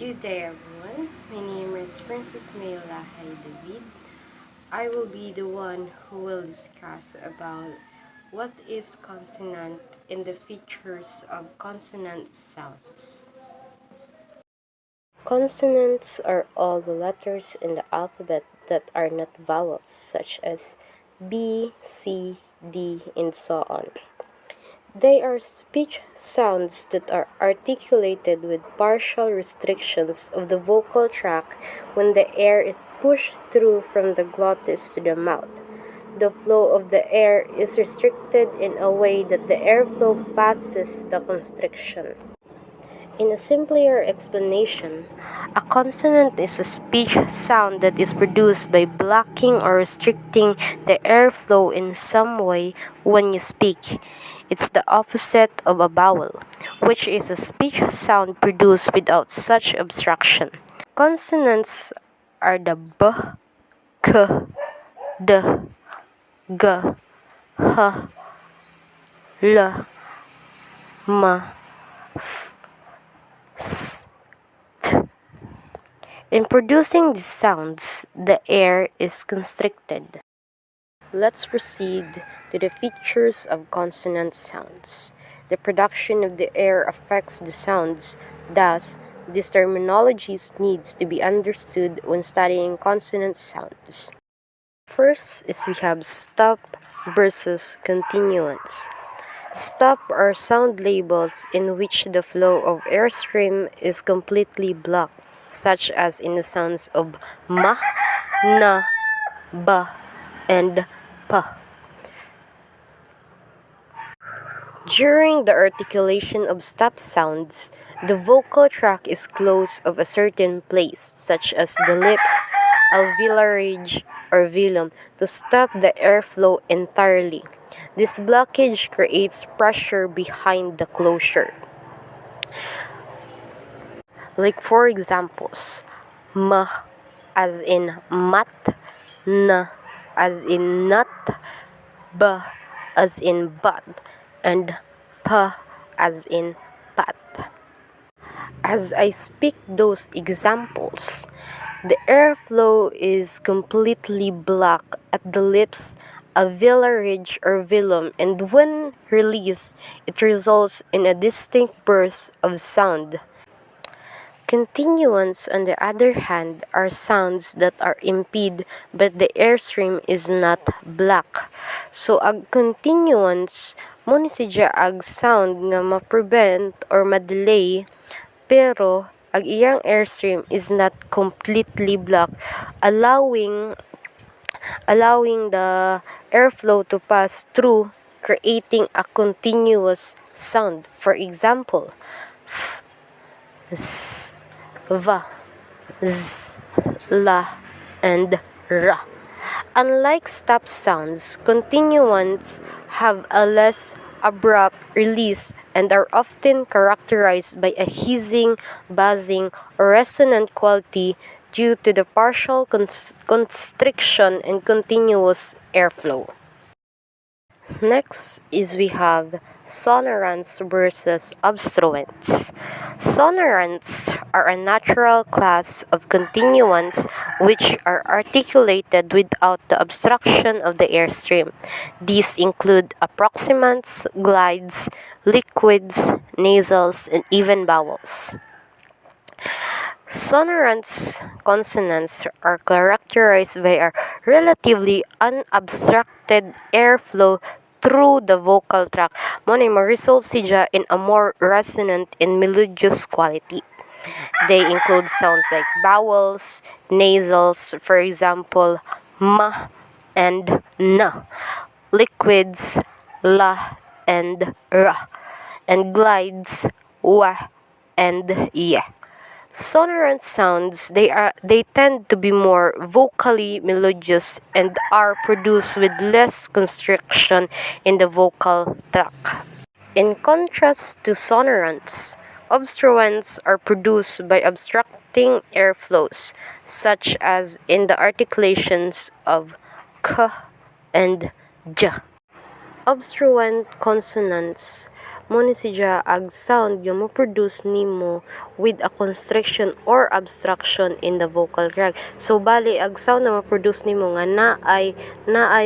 Good day, everyone. My name is Princess Maylahay David. I will be the one who will discuss about what is consonant and the features of consonant sounds. Consonants are all the letters in the alphabet that are not vowels, such as B, C, D, and so on. They are speech sounds that are articulated with partial restrictions of the vocal tract when the air is pushed through from the glottis to the mouth. The flow of the air is restricted in a way that the airflow passes the constriction. In a simpler explanation, a consonant is a speech sound that is produced by blocking or restricting the airflow in some way when you speak. It's the opposite of a vowel, which is a speech sound produced without such obstruction. Consonants are the b, k, d, g, h, l, m, s, t. In producing these sounds, the air is constricted. Let's proceed to the features of consonant sounds. The production of the air affects the sounds, thus, this terminology needs to be understood when studying consonant sounds. First is we have stop versus continuance. Stop are sound labels in which the flow of airstream is completely blocked, such as in the sounds of ma, na, ba, and pa. During the articulation of stop sounds, the vocal tract is closed of a certain place, such as the lips, alveolar ridge, or velum, to stop the airflow entirely. This blockage creates pressure behind the closure. Like for examples, ma as in mat, na as in nut, ba as in but, and pa as in pat. As I speak those examples, the airflow is completely blocked at the lips, alveolar ridge or velum, and when released, it results in a distinct burst of sound. Continuance, on the other hand, are sounds that are impeded but the airstream is not blocked. So, ag continuance, mo ni siya ag sound nga ma-prevent or ma-delay, pero ag iyang airstream is not completely blocked, allowing the airflow to pass through, creating a continuous sound. For example, f, s, va, z, la, and ra. Unlike stop sounds, continuants have a less abrupt release and are often characterized by a hissing, buzzing, or resonant quality due to the partial constriction and continuous airflow. Next is we have sonorants versus obstruents. Sonorants are a natural class of continuants which are articulated without the obstruction of the airstream. These include approximants, glides, liquids, nasals, and even vowels. Sonorants consonants are characterized by a relatively unobstructed airflow through the vocal tract. Mo na ma-result siya in a more resonant and melodious quality. They include sounds like vowels, nasals, for example, ma and na, liquids, la and ra, and glides, wa and yeah. Sonorant sounds, they tend to be more vocally melodious and are produced with less constriction in the vocal tract. In contrast to sonorants, obstruents are produced by obstructing airflows, such as in the articulations of k and j. Obstruent consonants mo ni siya ag sound nga mo-produce nimo with a constriction or abstraction in the vocal tract. So bali ag sound na ma-produce nimo nga naay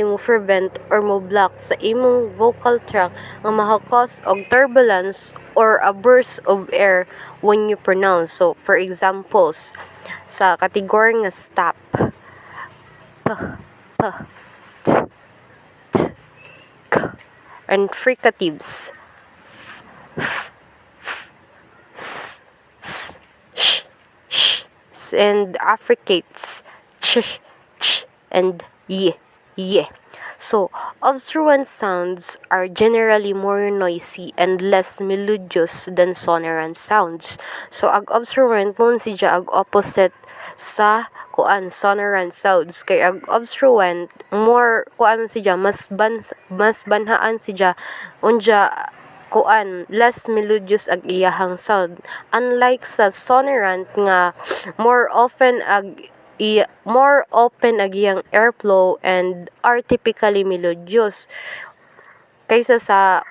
mo prevent or mo block sa imong vocal tract nga maka-cause og turbulence or a burst of air when you pronounce. So for examples sa kategory nga stop, p, p, t, t, k, and fricatives, s, s, sh, and affricates, ch, and ye. So, obstruent sounds are generally more noisy and less melodious than sonorant sounds. So, ag obstruent mo siya ag opposite sa sonorant sounds, kay ag obstruent more siya mas banhaan siya unja less melodious ag iyahang sound, unlike sa sonorant nga more open ag iyang airflow and are typically melodious kaysa sa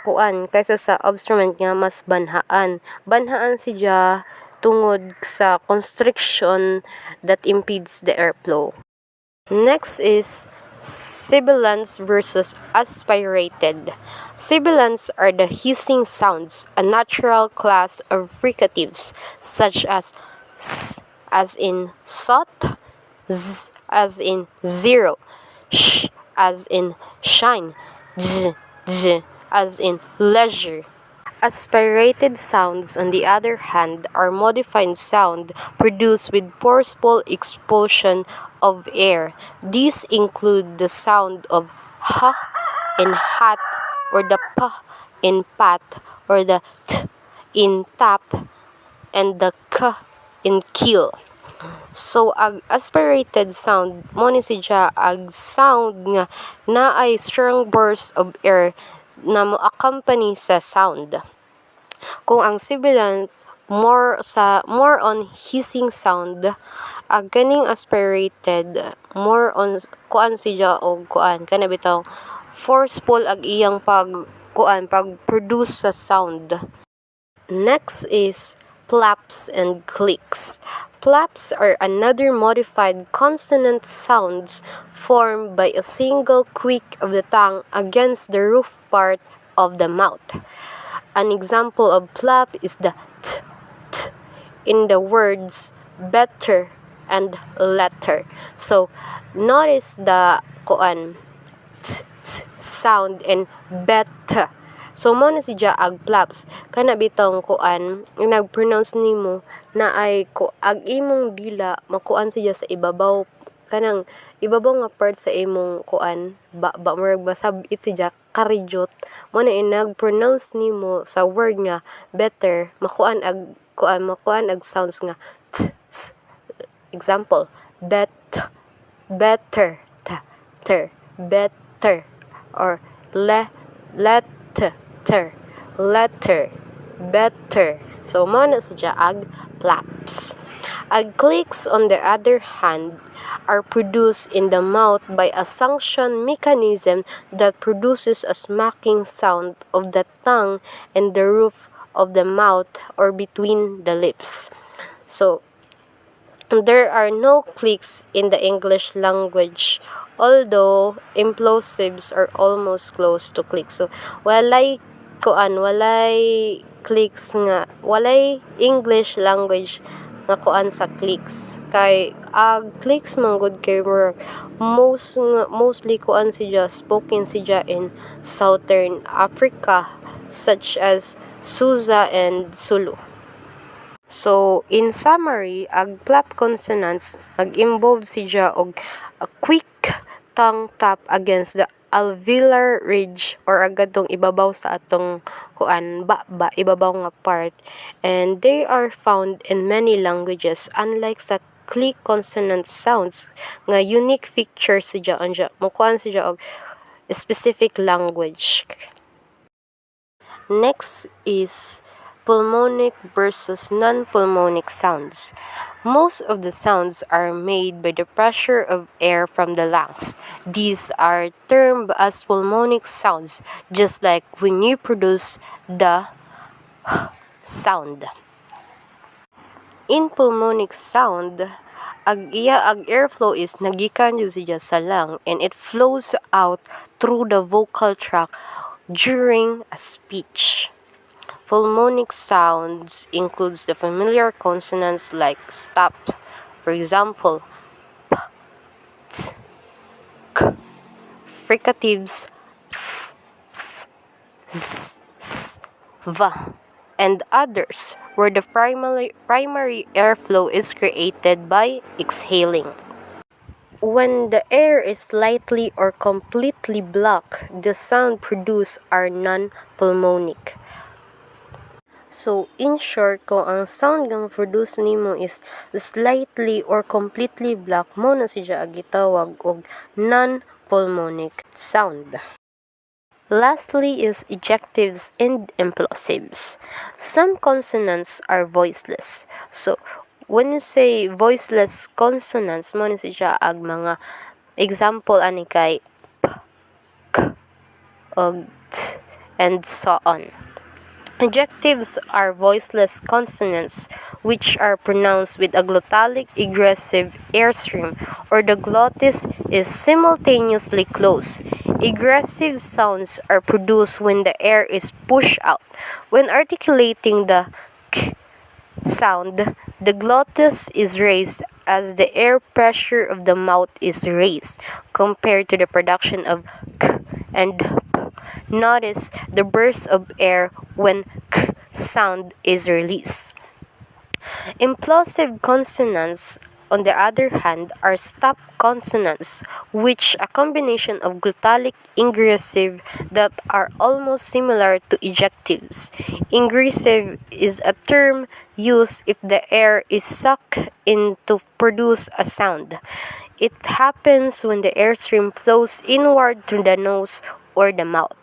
obstruent nga mas banhaan siya tungod sa constriction that impedes the airflow. Next is sibilants versus aspirated. Sibilants are the hissing sounds, a natural class of fricatives such as s as in sought, z as in zero, sh as in shine, j as in leisure. Aspirated sounds, on the other hand, are modified sound produced with forceful expulsion of air. These include the sound of h in hat, or the p in pat, or the t in tap, and the k in kill. So, ag aspirated sound mo ni siya ag sound nga naay strong burst of air na mo-accompany sa sound. Kung ang sibilant more on hissing sound, ag kaning aspirated more on siya og kana bitaw forceful ag iyang pag-produce sa sound. Next is flaps and clicks. Flaps are another modified consonant sounds formed by a single quick of the tongue against the roof part of the mouth. An example of flap is the t in the words better and letter. So, notice the t sound in better. So, mo na siya ag flaps. Kana bitong nag-pronounce nimo na ay ag imong dila makuan siya sa ibabaw kanang ibabaw nga part sa imong murag basabit siya karijot mo na nag-pronounce nimo sa word nga better makuan ag sounds nga t. Example, better, better, or letter, better. So, mo na siya ag flaps. Ag clicks, on the other hand, are produced in the mouth by a suction mechanism that produces a smacking sound of the tongue and the roof of the mouth or between the lips. So, there are no clicks in the English language, although implosives are almost close to clicks. So, walay clicks nga, walay English language nga sa clicks. Kay clicks man gud kay mostly siya spoken siya in Southern Africa, such as Susa and Zulu. So, in summary, ag flap consonants nag-involve siya og a quick tongue tap against the alveolar ridge or agadtong ibabaw sa atong ibabaw nga part, and they are found in many languages, unlike sa click consonant sounds nga unique feature siya mokuan siya og specific language. Next is pulmonic versus non-pulmonic sounds. Most of the sounds are made by the pressure of air from the lungs. These are termed as pulmonic sounds, just like when you produce the sound. In pulmonic sound, ag airflow is nagikan siya sa lung and it flows out through the vocal tract during a speech. Pulmonic sounds includes the familiar consonants like stops, for example, p, t, k, fricatives, f, f, z, s, v, and others, where the primary airflow is created by exhaling. When the air is slightly or completely blocked, the sound produced are non-pulmonic. So, in short, kung ang sound nga produce nimo is slightly or completely blocked, mo na siya gitawag og non-pulmonic sound. Lastly is ejectives and implosives. Some consonants are voiceless. So, when you say voiceless consonants, mo ni siya ag mga example ani kay p, k, og t, and so on. Adjectives are voiceless consonants which are pronounced with a glottalic egressive airstream or the glottis is simultaneously closed. Egressive sounds are produced when the air is pushed out. When articulating the k sound, the glottis is raised as the air pressure of the mouth is raised compared to the production of k and p. Notice the burst of air when k sound is released. Implosive consonants, on the other hand, are stop consonants, which a combination of glottalic ingressive that are almost similar to ejectives. Ingressive is a term used if the air is sucked in to produce a sound. It happens when the airstream flows inward through the nose or the mouth.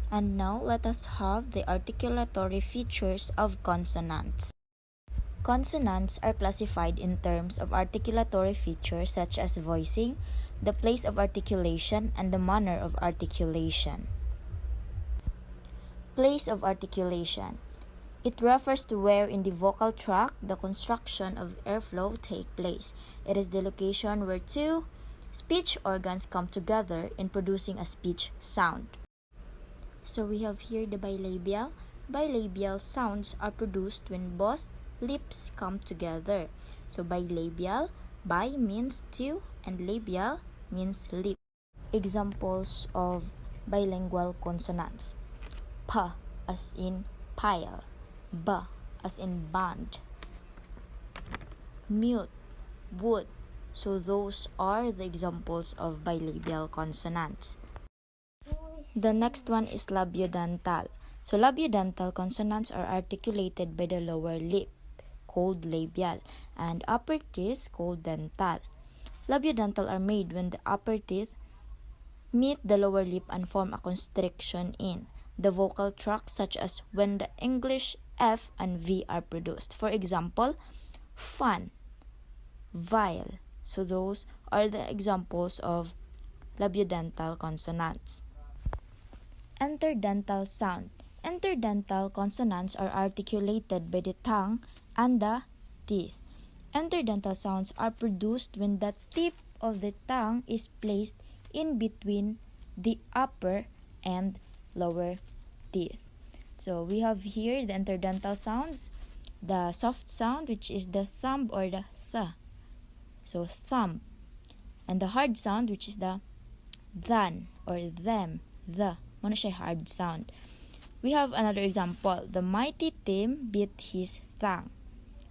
And now let us have the articulatory features of consonants. Consonants are classified in terms of articulatory features such as voicing, the place of articulation, and the manner of articulation. Place of articulation. It refers to where in the vocal tract the construction of airflow take place. It is the location where two speech organs come together in producing a speech sound. So we have here the bilabial. Bilabial sounds are produced when both lips come together. So bilabial, bi means two and labial means lip. Examples of bilingual consonants. P as in pile, B as in band, mute, wood. So those are the examples of bilabial consonants. The next one is labiodental. So labiodental consonants are articulated by the lower lip, called labial, and upper teeth, called dental. Labiodental are made when the upper teeth meet the lower lip and form a constriction in the vocal tract, such as when the English F and V are produced. For example, fun, vile. So those are the examples of labiodental consonants. Interdental sound. Interdental consonants are articulated by the tongue and the teeth. Interdental sounds are produced when the tip of the tongue is placed in between the upper and lower teeth. So we have here the interdental sounds, the soft sound, which is the thumb or the th. So thumb. And the hard sound, which is the than or them, the. Muna siya hard sound. We have another example. The mighty Tim beat his tongue.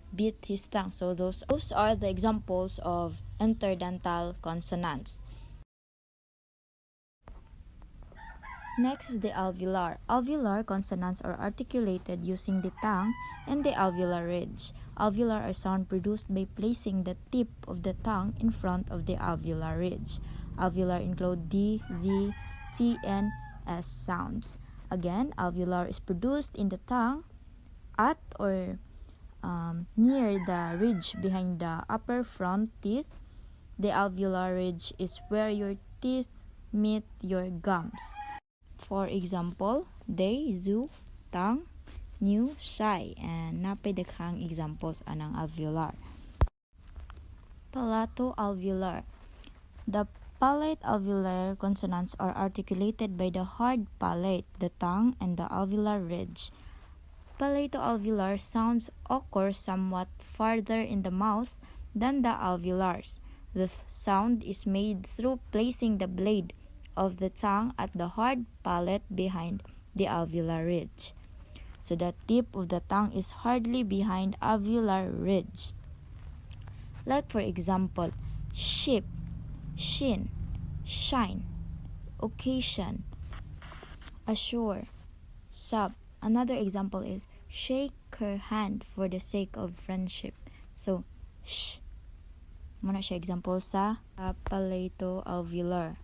Beat his tongue. So those are the examples of interdental consonants. Next is the alveolar. Alveolar consonants are articulated using the tongue and the alveolar ridge. Alveolar are sound produced by placing the tip of the tongue in front of the alveolar ridge. Alveolar include D, Z, T, and S sounds. Again, alveolar is produced in the tongue at or near the ridge behind the upper front teeth. The alveolar ridge is where your teeth meet your gums. For example, they, zoo, tang, new, shy, and napay examples anang alveolar. Palato-alveolar. The palate-alveolar consonants are articulated by the hard palate, the tongue, and the alveolar ridge. Palato-alveolar sounds occur somewhat farther in the mouth than the alveolars. The sound is made through placing the blade of the tongue at the hard palate behind the alveolar ridge. So the tip of the tongue is hardly behind alveolar ridge. Like for example, ship, shin, shine, occasion, assure, sub. Another example is shake her hand for the sake of friendship. So, sh. Muna siya example sa palato-alveolar.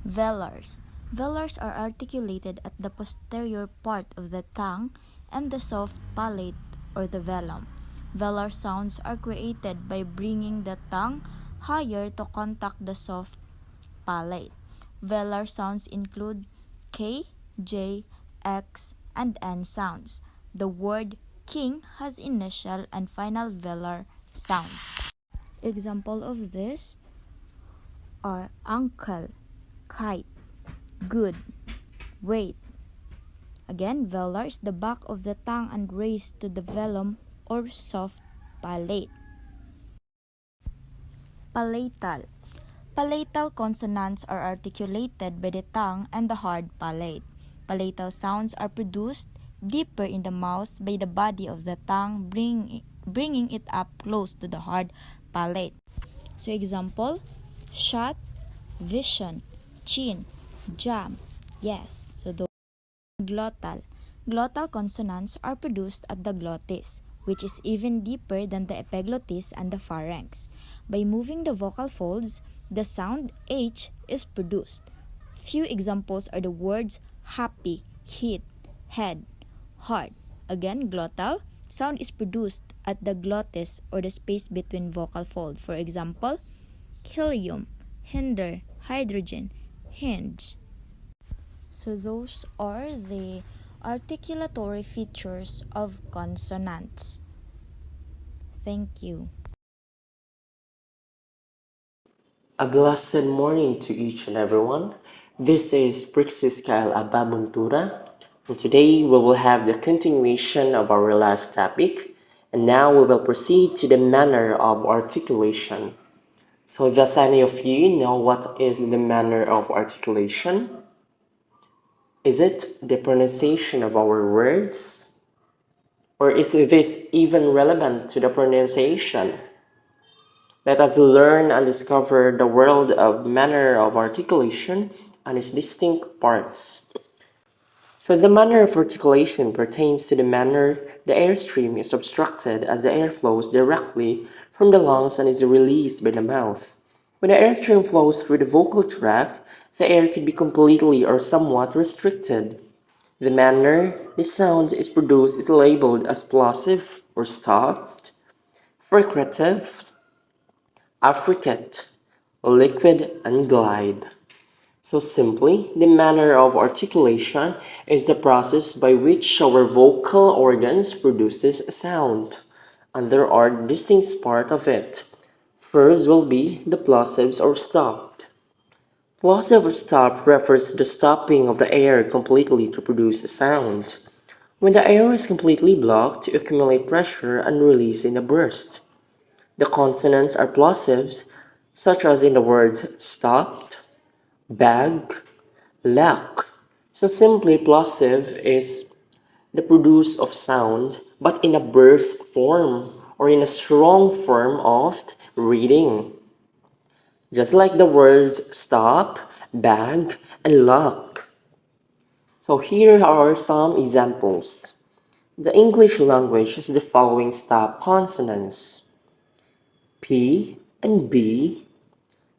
Velars. Velars are articulated at the posterior part of the tongue and the soft palate or the velum. Velar sounds are created by bringing the tongue higher to contact the soft palate. Velar sounds include K, J, X, and N sounds. The word king has initial and final velar sounds. Example of this are uncle, kite, good, wait. Again, velar is the back of the tongue and raised to the velum or soft palate. Palatal. Palatal consonants are articulated by the tongue and the hard palate. Palatal sounds are produced deeper in the mouth by the body of the tongue, bringing it up close to the hard palate. So example, shot, vision, chin, jam, yes. So the glottal. Glottal consonants are produced at the glottis, which is even deeper than the epiglottis and the pharynx. By moving the vocal folds, the sound H is produced. Few examples are the words happy, hit, head, heart. Again, glottal sound is produced at the glottis or the space between vocal folds. For example, helium, hinder, hydrogen, hinge. So those are the articulatory features of consonants. Thank you. A blessed morning to each and everyone. This is Prixis Kyle Ababuntura, and today we will have the continuation of our last topic, and now we will proceed to the manner of articulation. So does any of you know what is the manner of articulation? Is it the pronunciation of our words? Or is this even relevant to the pronunciation? Let us learn and discover the world of manner of articulation and its distinct parts. So the manner of articulation pertains to the manner the airstream is obstructed as the air flows directly from the lungs and is released by the mouth. When the airstream flows through the vocal tract, the air could be completely or somewhat restricted. The manner the sound is produced is labeled as plosive or stopped, fricative, affricate, liquid, and glide. So simply, the manner of articulation is the process by which our vocal organs produces sound, and there are distinct parts of it. First will be the plosives or stopped. Plosive or stopped refers to the stopping of the air completely to produce a sound. When the air is completely blocked to accumulate pressure and release in a burst. The consonants are plosives, such as in the words stopped, bag, lack. So simply plosive is the produce of sound, but in a burst form or in a strong form of reading. Just like the words stop, bag, and lock. So here are some examples. The English language has the following stop consonants: P and B.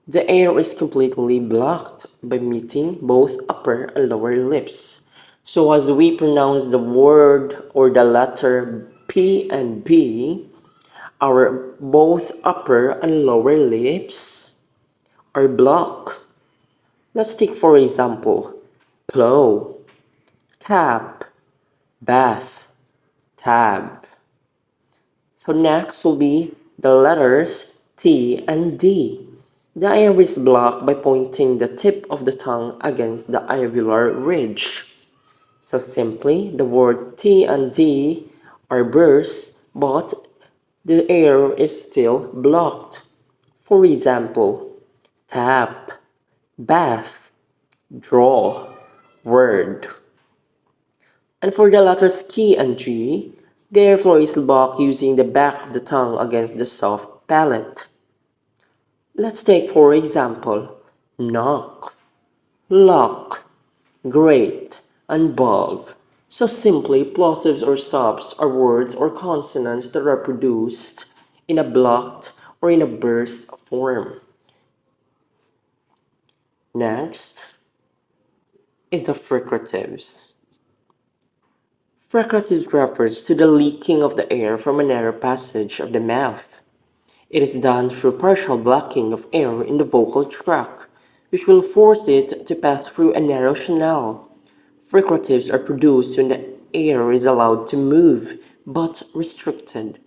The air is completely blocked by meeting both upper and lower lips. So as we pronounce the word or the letter P and B, our both upper and lower lips are blocked. Let's take for example, plow, cap, bath, tab. So next will be the letters T and D. The air is blocked by pointing the tip of the tongue against the alveolar ridge. So simply, the word T and D are bursts, but the air is still blocked. For example, tap, bath, draw, word. And for the letters K and G, the airflow is blocked using the back of the tongue against the soft palate. Let's take for example, knock, lock, great, and bog. So simply, plosives or stops are words or consonants that are produced in a blocked or in a burst form. Next is the fricatives. Fricatives refers to the leaking of the air from a narrow passage of the mouth. It is done through partial blocking of air in the vocal tract, which will force it to pass through a narrow channel. Fricatives are produced when the air is allowed to move, but restricted.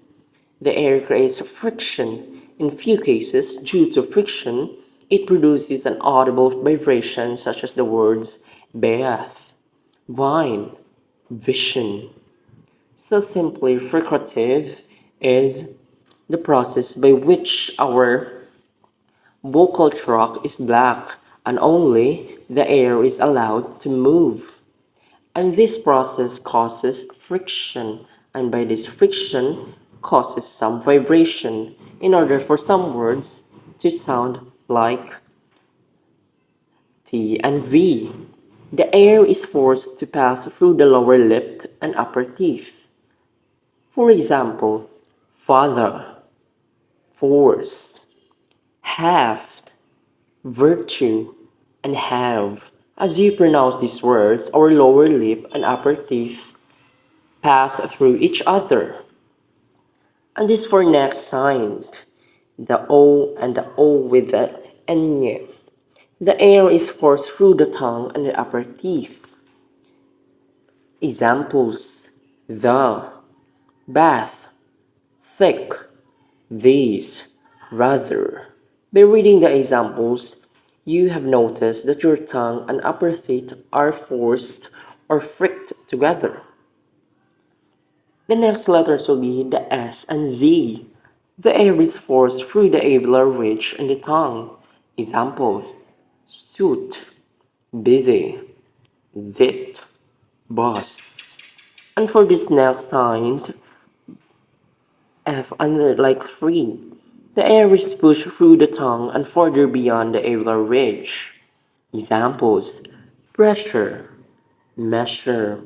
The air creates friction. In few cases, due to friction, it produces an audible vibration such as the words bath, wine, vision. So simply, fricative is the process by which our vocal tract is black and only the air is allowed to move. And this process causes friction, and by this friction causes some vibration in order for some words to sound like T and V. The air is forced to pass through the lower lip and upper teeth. For example, father, force, have, virtue, and have. As you pronounce these words, our lower lip and upper teeth pass through each other. And this for next sign, the O and the O with the N. The air is forced through the tongue and the upper teeth. Examples: the, bath, thick, these, rather. By reading the examples, you have noticed that your tongue and upper teeth are forced or fricked together. The next letters will be the S and Z. The air is forced through the alveolar ridge and the tongue. Examples: suit, busy, zit, boss. And for this next sign, F under like free. The air is pushed through the tongue and further beyond the alveolar ridge. Examples: pressure, measure,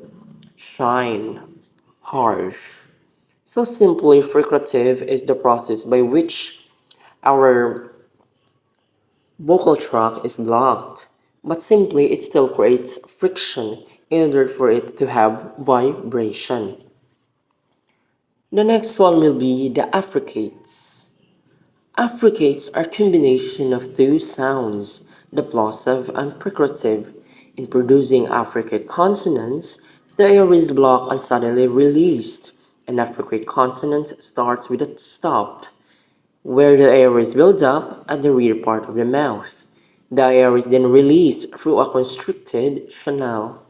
shine, harsh. So simply, fricative is the process by which our vocal tract is blocked, but simply it still creates friction in order for it to have vibration. The next one will be the affricates. Affricates are a combination of two sounds, the plosive and fricative. In producing affricate consonants, the air is blocked and suddenly released. An affricate consonant starts with a stop, where the air is built up at the rear part of the mouth. The air is then released through a constricted channel.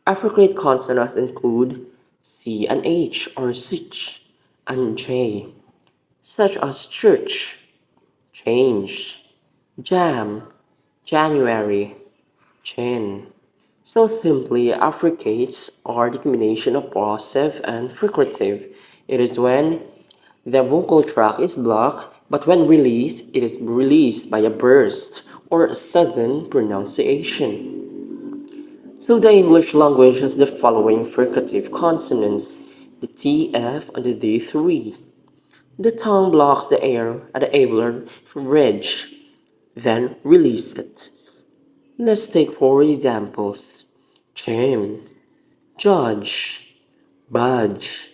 Affricate consonants include C and H or sich and J, such as church, change, jam, January, chin. So simply, affricates are the combination of plosive and fricative. It is when the vocal tract is blocked, but when released, it is released by a burst or a sudden pronunciation. So the English language has the following fricative consonants: the T, F, and the D3. The tongue blocks the air at the alveolar ridge, then release it. Let's take four examples: Jim, judge, budge,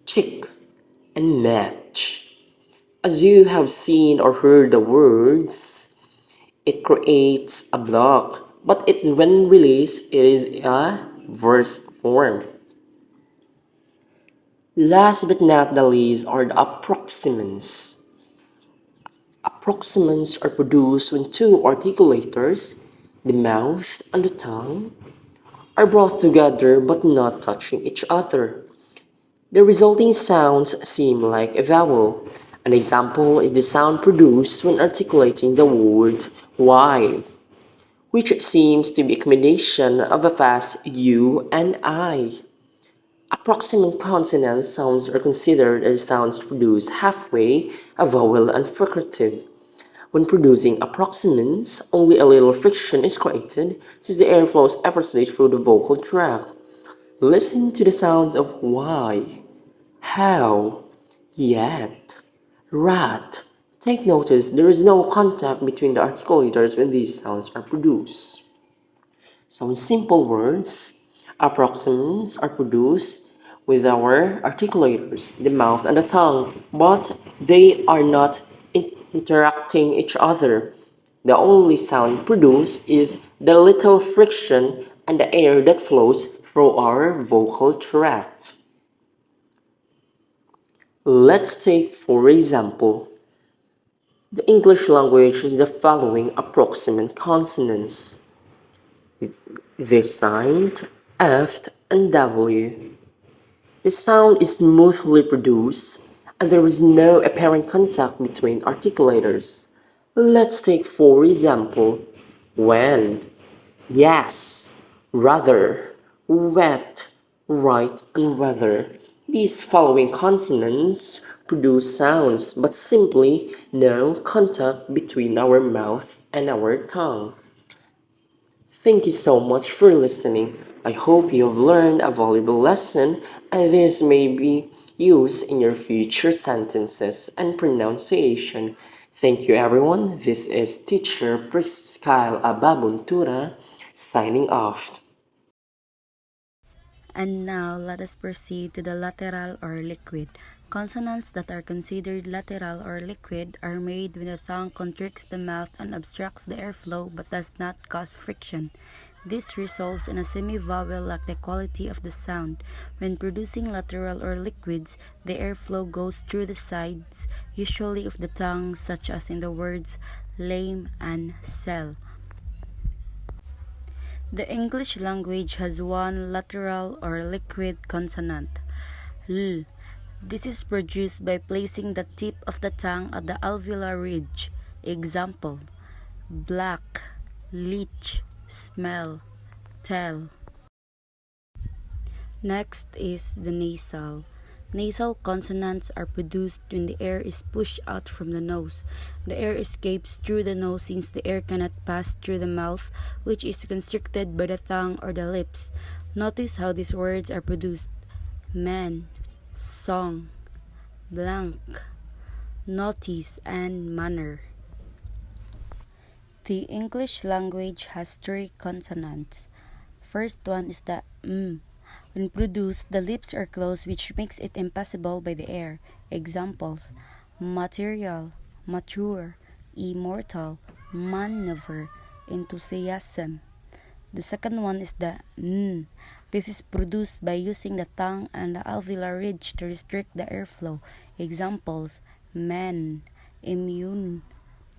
chick, and match. As you have seen or heard the words, It creates a block, but it's when released, it is a verse form. Last but not the least are the approximants. Approximants are produced when two articulators, the mouth and the tongue, are brought together but not touching each other. The resulting sounds seem like a vowel. An example is the sound produced when articulating the word Y, which seems to be a combination of a fast U and I. Approximant consonant sounds are considered as sounds produced halfway, a vowel and fricative. When producing approximants, only a little friction is created since the air flows effortlessly through the vocal tract. Listen to the sounds of Y, how, yet, rat. Take notice there is no contact between the articulators when these sounds are produced. Some simple words, approximants are produced with our articulators, the mouth and the tongue, but they are not interacting each other. The only sound produced is the little friction and the air that flows through our vocal tract. Let's take, for example, the English language is the following approximant consonants: the sound F and W. The sound is smoothly produced and there is no apparent contact between articulators. Let's take for example when, yes, rather, wet, right, and whether. These following consonants produce sounds but simply no contact between our mouth and our tongue. Thank you so much for listening. I hope you have learned a valuable lesson and this may be used in your future sentences and pronunciation. Thank you everyone. This is teacher Pris Kyle Ababuntura signing off. And now let us proceed to the lateral or liquid. Consonants that are considered lateral or liquid are made when the tongue constricts the mouth and obstructs the airflow but does not cause friction. This results in a semi-vowel like the quality of the sound. When producing lateral or liquids, the airflow goes through the sides, usually of the tongue, such as in the words lame and sell. The English language has one lateral or liquid consonant, L. This is produced by placing the tip of the tongue at the alveolar ridge. Example: black, leech, smell, tell. Next is the nasal. Nasal consonants are produced when the air is pushed out from the nose. The air escapes through the nose since the air cannot pass through the mouth, which is constricted by the tongue or the lips. Notice how these words are produced: man, song, blank, notice, and manner. The English language has three consonants. First one is the m. When produced, the lips are closed, which makes it impassable by the air. Examples: material, mature, immortal, maneuver, enthusiasm. The second one is the n. This is produced by using the tongue and the alveolar ridge to restrict the airflow. Examples: man, immune,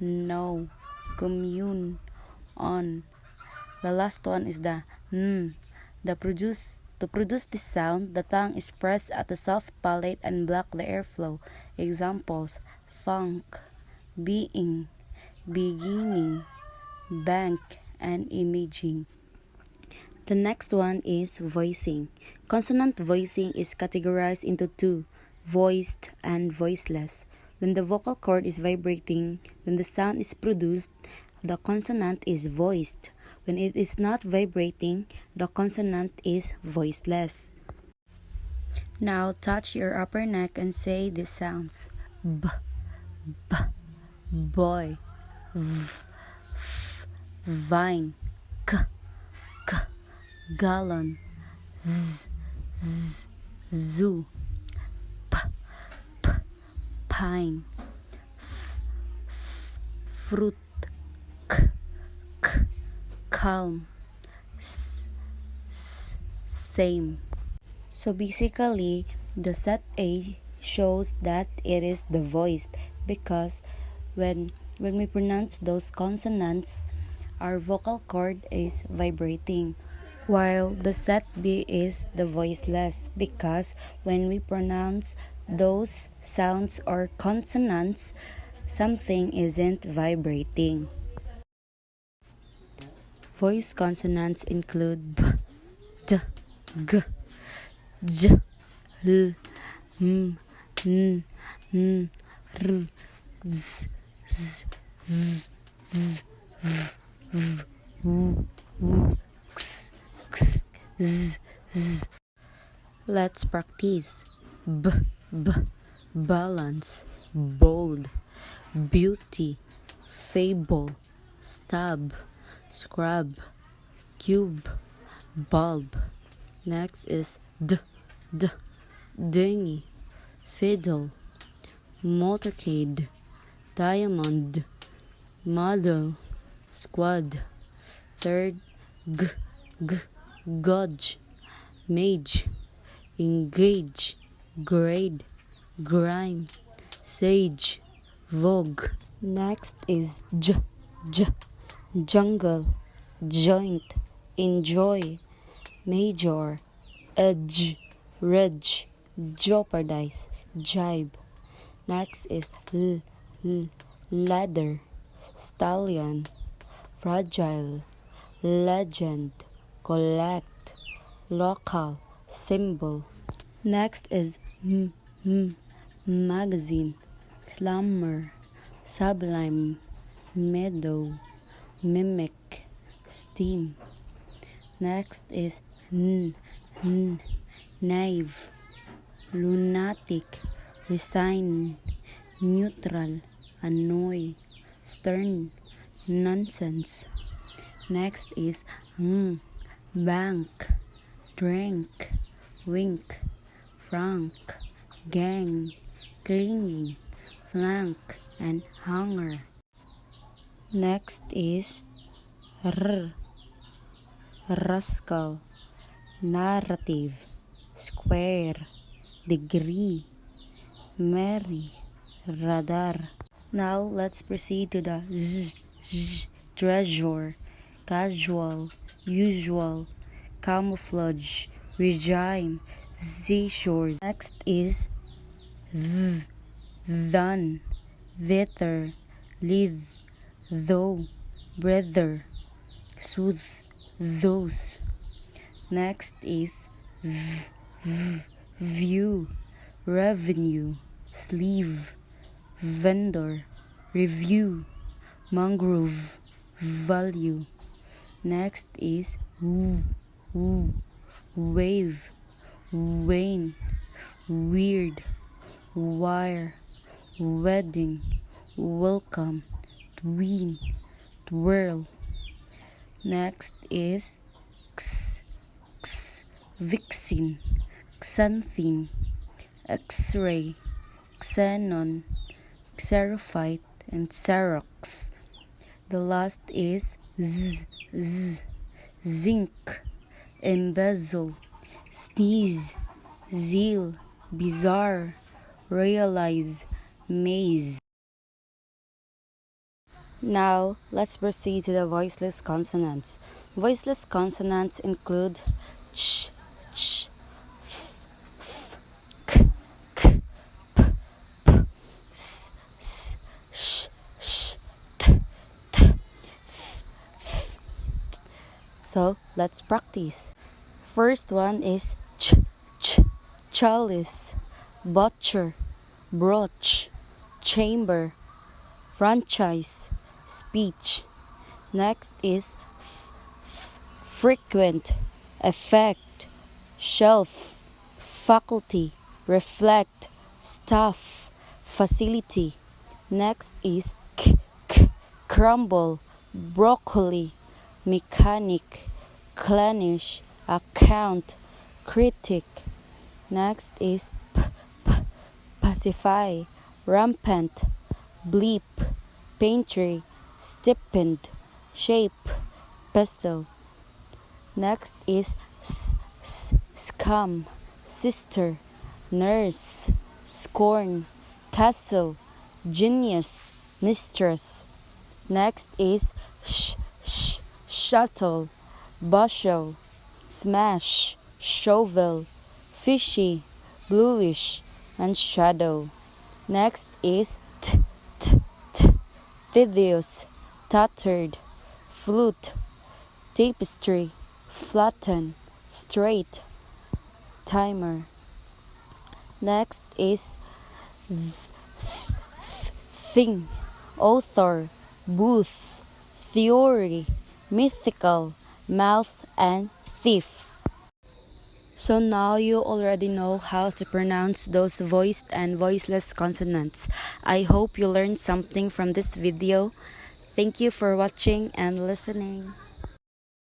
no, commune, on. The last one is the n. To produce this sound, the tongue is pressed at the soft palate and block the airflow. Examples: funk, being, beginning, bank, and imaging. The next one is voicing. Consonant voicing is categorized into two, voiced and voiceless. When the vocal cord is vibrating, when the sound is produced, the consonant is voiced. When it is not vibrating, the consonant is voiceless. Now touch your upper neck and say these sounds: b, b, boy, v, f, vine, k, k, gallon, z, z, zoo, p, p, pine, f, f, fruit, k, calm, same. So basically, the set A shows that it is the voiced because when we pronounce those consonants, our vocal cord is vibrating, while the set B is the voiceless because when we pronounce those sounds or consonants, something isn't vibrating. Voice consonants include b, d, g, j, l, m, n, r, z, z, v, w, x, z, z. Let's practice. B, balance, bold, beauty, fable, stab, scrub, cube, bulb. Next is d, dinghy, fiddle, motorcade, diamond, model, squad. Third, g, gauge, mage, engage, grade, grime, sage, vogue. Next is j, jungle, joint, enjoy, major, edge, reg, jeopardize, jibe. Next is ladder, stallion, fragile, legend, collect, local, symbol. Next is magazine, slumber, sublime, meadow, mimic, steam. Next is naive, lunatic, resign, neutral, annoy, stern, nonsense. Next is bank, drink, wink, frank, gang, clinging, flank, and hunger. Next is rascal, narrative, square, degree, merry, radar. Now let's proceed to the treasure, casual, usual, camouflage, regime, seashore. Next is done, thither, lead, though, brother, soothe, those. Next is view, revenue, sleeve, vendor, review, mangrove, value. Next is wave, wane, weird, wire, wedding, welcome, tween, twirl. Next is vixen, xanthine, x-ray, xenon, xerophyte, and xerox. The last is zinc, embezzle, sneeze, zeal, bizarre, realize, maze. Now, let's proceed to the voiceless consonants. Voiceless consonants include ch, f, k, p, s, sh, t, th. So, let's practice. First one is chalice, butcher, brooch, chamber, franchise, speech. Next is frequent, effect, shelf, faculty, reflect, staff, facility. Next is crumble, broccoli, mechanic, clannish, account, critic. Next is pacify, rampant, bleep, paintery, stipend, shape, pestle. Next is scum, sister, nurse, scorn, castle, genius, mistress. Next is shuttle, bushel, smash, shovel, fishy, bluish, and shadow. Next is tedious, tattered, flute, tapestry, flatten, straight, timer. Next is thing, author, booth, theory, mythical, mouth, and thief. So now you already know how to pronounce those voiced and voiceless consonants. I hope you learned something from this video. Thank you for watching and listening.